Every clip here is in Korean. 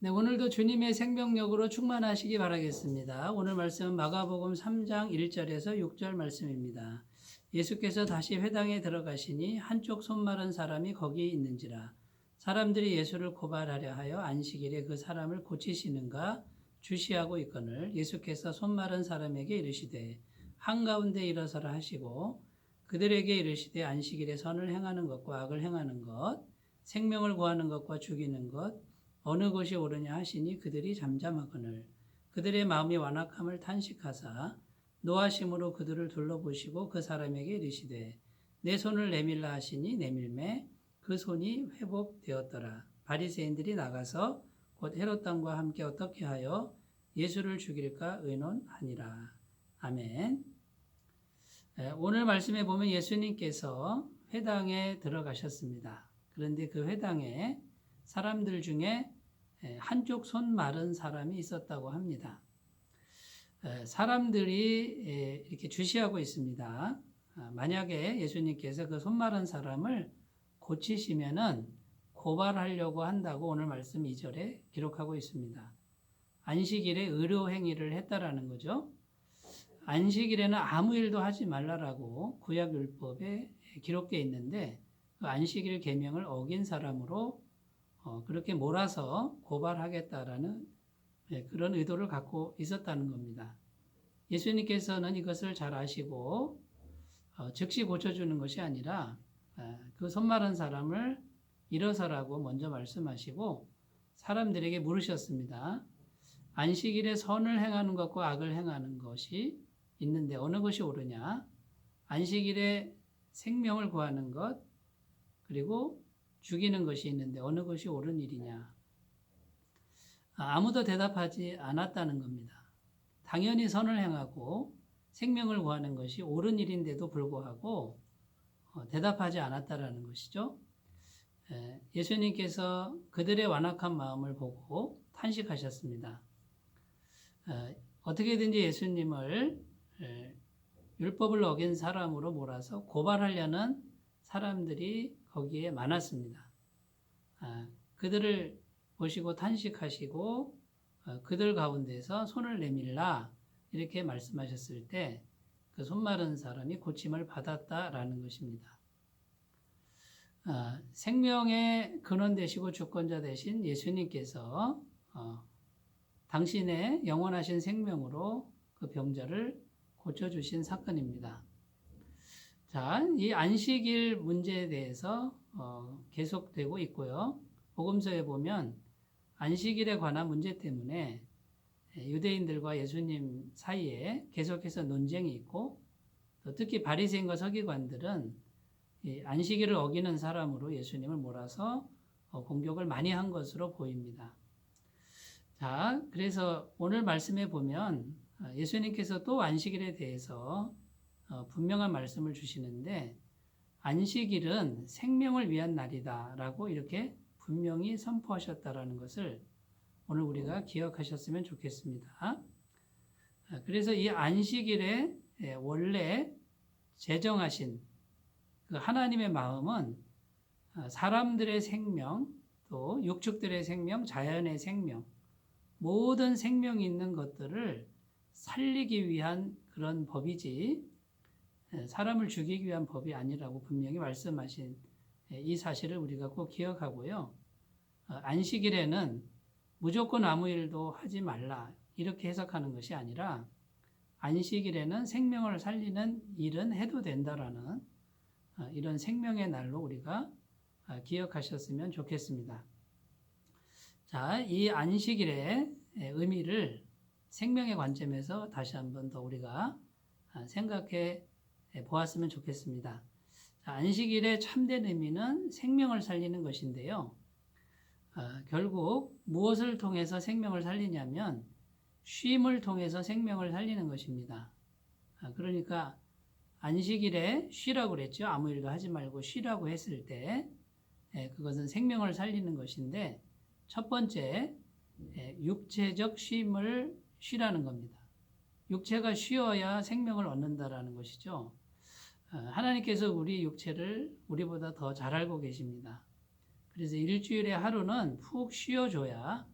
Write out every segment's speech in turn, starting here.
네, 오늘도 주님의 생명력으로 충만하시기 바라겠습니다. 오늘 말씀은 마가복음 3장 1절에서 6절 말씀입니다. 예수께서 다시 회당에 들어가시니 한쪽 손 마른 사람이 거기에 있는지라. 사람들이 예수를 고발하려 하여 안식일에 그 사람을 고치시는가 주시하고 있거늘 예수께서 손 마른 사람에게 이르시되 한가운데 일어서라 하시고 그들에게 이르시되 안식일에 선을 행하는 것과 악을 행하는 것, 생명을 구하는 것과 죽이는 것, 어느 것이 옳으냐 하시니 그들이 잠잠하거늘 그들의 마음이 완악함을 탄식하사 노하심으로 그들을 둘러보시고 그 사람에게 이르시되 내 손을 내밀라 하시니 내밀매 그 손이 회복되었더라. 바리새인들이 나가서 곧 헤롯 왕과 함께 어떻게 하여 예수를 죽일까 의논하니라. 아멘. 오늘 말씀에 보면 예수님께서 회당에 들어가셨습니다. 그런데 그 회당에 사람들 중에 한쪽 손 마른 사람이 있었다고 합니다. 사람들이 이렇게 주시하고 있습니다. 만약에 예수님께서 그 손 마른 사람을 고치시면은 고발하려고 한다고 오늘 말씀 2절에 기록하고 있습니다. 안식일에 의료 행위를 했다라는 거죠. 안식일에는 아무 일도 하지 말라라고 구약율법에 기록되어 있는데 그 안식일 계명을 어긴 사람으로 그렇게 몰아서 고발하겠다라는 그런 의도를 갖고 있었다는 겁니다. 예수님께서는 이것을 잘 아시고 즉시 고쳐주는 것이 아니라 그 손 마른 사람을 일어서라고 먼저 말씀하시고 사람들에게 물으셨습니다. 안식일에 선을 행하는 것과 악을 행하는 것이 있는데 어느 것이 옳으냐? 안식일에 생명을 구하는 것 그리고 죽이는 것이 있는데 어느 것이 옳은 일이냐? 아무도 대답하지 않았다는 겁니다. 당연히 선을 행하고 생명을 구하는 것이 옳은 일인데도 불구하고 대답하지 않았다라는 것이죠. 예수님께서 그들의 완악한 마음을 보고 탄식하셨습니다. 어떻게든지 예수님을 율법을 어긴 사람으로 몰아서 고발하려는 사람들이 거기에 많았습니다. 그들을 보시고 탄식하시고 그들 가운데서 손을 내밀라 이렇게 말씀하셨을 때 그 손 마른 사람이 고침을 받았다라는 것입니다. 생명의 근원 되시고 주권자 되신 예수님께서 당신의 영원하신 생명으로 그 병자를 고쳐주신 사건입니다. 자, 이 안식일 문제에 대해서 계속되고 있고요. 복음서에 보면 안식일에 관한 문제 때문에 유대인들과 예수님 사이에 계속해서 논쟁이 있고 또 특히 바리새인과 서기관들은 안식일을 어기는 사람으로 예수님을 몰아서 공격을 많이 한 것으로 보입니다. 자, 그래서 오늘 말씀에 보면 예수님께서 또 안식일에 대해서 분명한 말씀을 주시는데 안식일은 생명을 위한 날이다라고 이렇게 분명히 선포하셨다라는 것을 오늘 우리가 기억하셨으면 좋겠습니다. 그래서 이 안식일에 원래 제정하신 그 하나님의 마음은 사람들의 생명, 또 육축들의 생명, 자연의 생명, 모든 생명이 있는 것들을 살리기 위한 그런 법이지 사람을 죽이기 위한 법이 아니라고 분명히 말씀하신 이 사실을 우리가 꼭 기억하고요. 안식일에는 무조건 아무 일도 하지 말라 이렇게 해석하는 것이 아니라 안식일에는 생명을 살리는 일은 해도 된다라는 이런 생명의 날로 우리가 기억하셨으면 좋겠습니다. 자, 이 안식일의 의미를 생명의 관점에서 다시 한번 더 우리가 생각해 보았으면 좋겠습니다. 자, 안식일의 참된 의미는 생명을 살리는 것인데요. 결국 무엇을 통해서 생명을 살리냐면 쉼을 통해서 생명을 살리는 것입니다. 그러니까 안식일에 쉬라고 그랬죠. 아무 일도 하지 말고 쉬라고 했을 때 그것은 생명을 살리는 것인데 첫 번째 육체적 쉼을 쉬라는 겁니다. 육체가 쉬어야 생명을 얻는다라는 것이죠. 하나님께서 우리 육체를 우리보다 더 잘 알고 계십니다. 그래서 일주일에 하루는 푹 쉬어줘야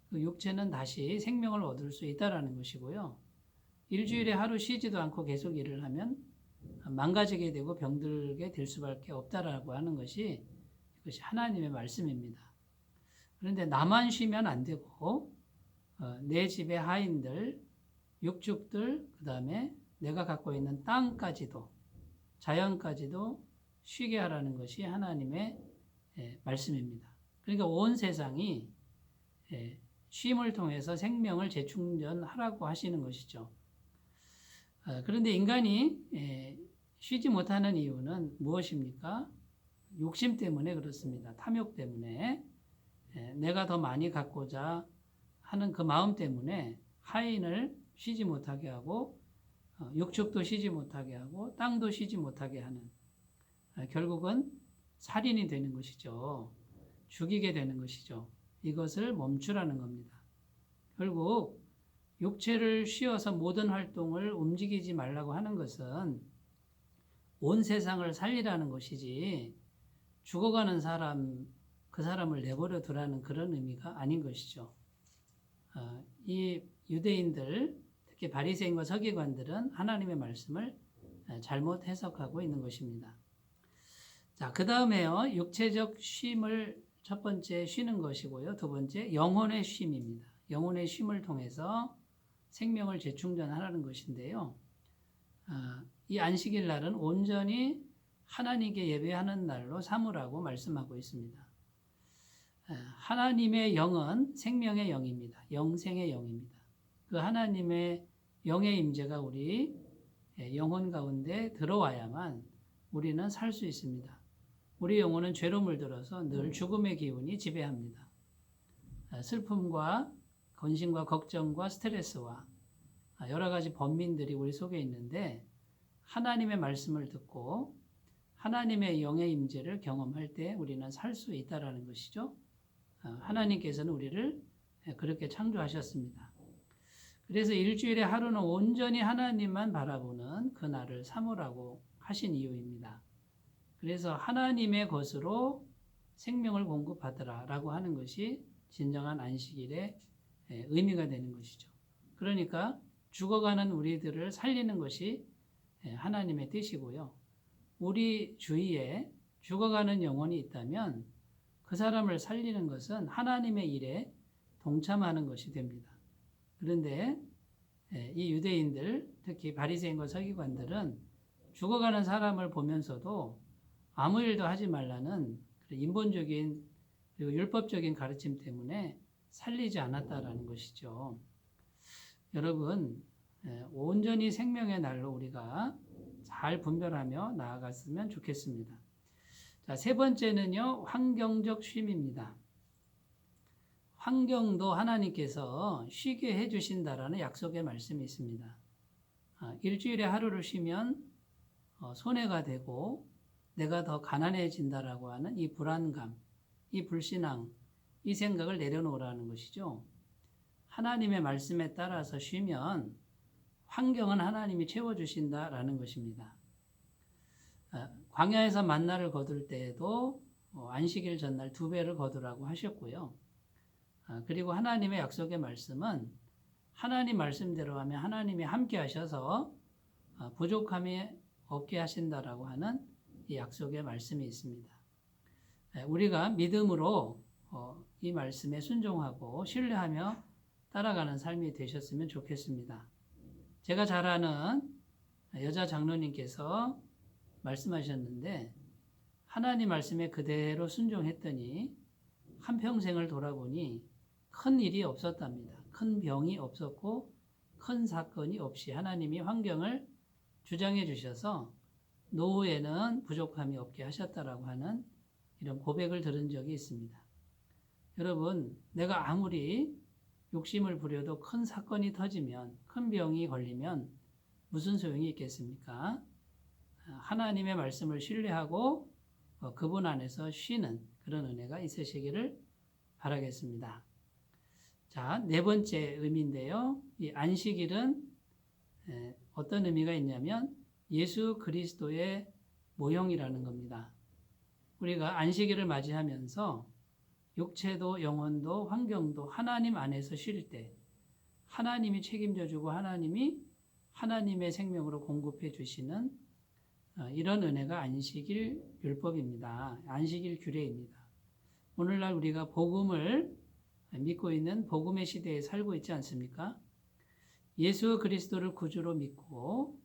그 육체는 다시 생명을 얻을 수 있다라는 것이고요. 일주일에 하루 쉬지도 않고 계속 일을 하면 망가지게 되고 병들게 될 수밖에 없다라고 하는 것이 이것이 하나님의 말씀입니다. 그런데 나만 쉬면 안 되고 내 집의 하인들, 육축들, 그 다음에 내가 갖고 있는 땅까지도 자연까지도 쉬게 하라는 것이 하나님의 말씀입니다. 그러니까 온 세상이 쉼을 통해서 생명을 재충전하라고 하시는 것이죠. 그런데 인간이 쉬지 못하는 이유는 무엇입니까? 욕심 때문에 그렇습니다. 탐욕 때문에 내가 더 많이 갖고자 하는 그 마음 때문에 하인을 쉬지 못하게 하고 육축도 쉬지 못하게 하고 땅도 쉬지 못하게 하는 결국은 살인이 되는 것이죠. 죽이게 되는 것이죠. 이것을 멈추라는 겁니다. 결국 육체를 쉬어서 모든 활동을 움직이지 말라고 하는 것은 온 세상을 살리라는 것이지 죽어가는 사람, 그 사람을 내버려 두라는 그런 의미가 아닌 것이죠. 이 유대인들, 특히 바리새인과 서기관들은 하나님의 말씀을 잘못 해석하고 있는 것입니다. 자, 그 다음에요. 육체적 쉼을 첫 번째 쉬는 것이고요. 두 번째 영혼의 쉼입니다. 영혼의 쉼을 통해서 생명을 재충전하라는 것인데요. 이 안식일 날은 온전히 하나님께 예배하는 날로 삼으라고 말씀하고 있습니다. 하나님의 영은 생명의 영입니다. 영생의 영입니다. 그 하나님의 영의 임재가 우리 영혼 가운데 들어와야만 우리는 살 수 있습니다. 우리 영혼은 죄로 물들어서 늘 죽음의 기운이 지배합니다. 슬픔과 근심과 걱정과 스트레스와 여러 가지 번민들이 우리 속에 있는데 하나님의 말씀을 듣고 하나님의 영의 임재를 경험할 때 우리는 살 수 있다라는 것이죠. 하나님께서는 우리를 그렇게 창조하셨습니다. 그래서 일주일에 하루는 온전히 하나님만 바라보는 그날을 삼으라고 하신 이유입니다. 그래서 하나님의 것으로 생명을 공급하더라라고 하는 것이 진정한 안식일의 의미가 되는 것이죠. 그러니까 죽어가는 우리들을 살리는 것이 하나님의 뜻이고요. 우리 주위에 죽어가는 영혼이 있다면 그 사람을 살리는 것은 하나님의 일에 동참하는 것이 됩니다. 그런데 이 유대인들, 특히 바리새인과 서기관들은 죽어가는 사람을 보면서도 아무 일도 하지 말라는 인본적인 그리고 율법적인 가르침 때문에 살리지 않았다라는 것이죠. 여러분, 온전히 생명의 날로 우리가 잘 분별하며 나아갔으면 좋겠습니다. 자, 세 번째는요, 환경적 쉼입니다. 환경도 하나님께서 쉬게 해주신다라는 약속의 말씀이 있습니다. 일주일에 하루를 쉬면 손해가 되고 내가 더 가난해진다라고 하는 이 불안감, 이 불신앙, 이 생각을 내려놓으라는 것이죠. 하나님의 말씀에 따라서 쉬면 환경은 하나님이 채워주신다라는 것입니다. 광야에서 만나를 거둘 때에도 안식일 전날 2배를 거두라고 하셨고요. 그리고 하나님의 약속의 말씀은 하나님 말씀대로 하면 하나님이 함께 하셔서 부족함이 없게 하신다라고 하는 이 약속의 말씀이 있습니다. 우리가 믿음으로 이 말씀에 순종하고 신뢰하며 따라가는 삶이 되셨으면 좋겠습니다. 제가 잘 아는 여자 장로님께서 말씀하셨는데 하나님 말씀에 그대로 순종했더니 한평생을 돌아보니 큰 일이 없었답니다. 큰 병이 없었고 큰 사건이 없이 하나님이 환경을 주장해 주셔서 노후에는 부족함이 없게 하셨다라고 하는 이런 고백을 들은 적이 있습니다. 여러분, 내가 아무리 욕심을 부려도 큰 사건이 터지면, 큰 병이 걸리면 무슨 소용이 있겠습니까? 하나님의 말씀을 신뢰하고 그분 안에서 쉬는 그런 은혜가 있으시기를 바라겠습니다. 자, 네 번째 의미인데요. 이 안식일은 어떤 의미가 있냐면 예수 그리스도의 모형이라는 겁니다. 우리가 안식일을 맞이하면서 육체도 영혼도 환경도 하나님 안에서 쉴 때 하나님이 책임져 주고 하나님이 하나님의 생명으로 공급해 주시는 이런 은혜가 안식일 율법입니다. 안식일 규례입니다. 오늘날 우리가 복음을 믿고 있는 복음의 시대에 살고 있지 않습니까? 예수 그리스도를 구주로 믿고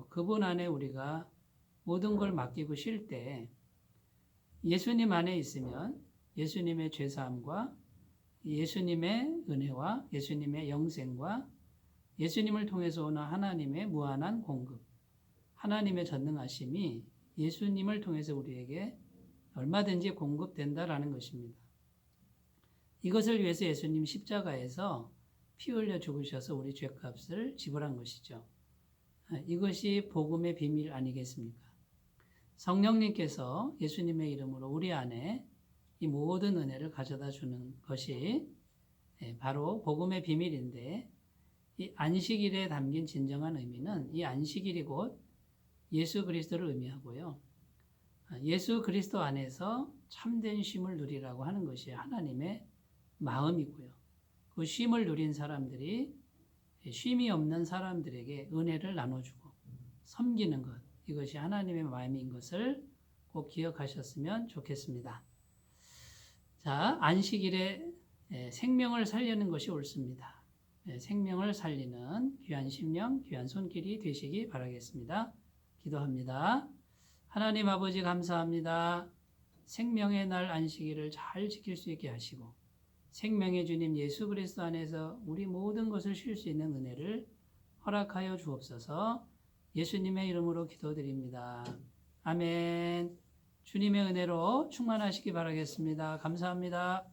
그분 안에 우리가 모든 걸 맡기고 쉴 때 예수님 안에 있으면 예수님의 죄사함과 예수님의 은혜와 예수님의 영생과 예수님을 통해서 오는 하나님의 무한한 공급, 하나님의 전능하심이 예수님을 통해서 우리에게 얼마든지 공급된다라는 것입니다. 이것을 위해서 예수님 십자가에서 피 흘려 죽으셔서 우리 죄값을 지불한 것이죠. 이것이 복음의 비밀 아니겠습니까? 성령님께서 예수님의 이름으로 우리 안에 이 모든 은혜를 가져다 주는 것이 바로 복음의 비밀인데 이 안식일에 담긴 진정한 의미는 이 안식일이 곧 예수 그리스도를 의미하고요. 예수 그리스도 안에서 참된 쉼을 누리라고 하는 것이 하나님의 마음이고요. 그 쉼을 누린 사람들이 쉼이 없는 사람들에게 은혜를 나눠주고 섬기는 것, 이것이 하나님의 마음인 것을 꼭 기억하셨으면 좋겠습니다. 자, 안식일에 생명을 살리는 것이 옳습니다. 생명을 살리는 귀한 심령, 귀한 손길이 되시기 바라겠습니다. 기도합니다. 하나님 아버지 감사합니다. 생명의 날 안식일을 잘 지킬 수 있게 하시고 생명의 주님 예수 그리스도 안에서 우리 모든 것을 쉴 수 있는 은혜를 허락하여 주옵소서. 예수님의 이름으로 기도드립니다. 아멘. 주님의 은혜로 충만하시기 바라겠습니다. 감사합니다.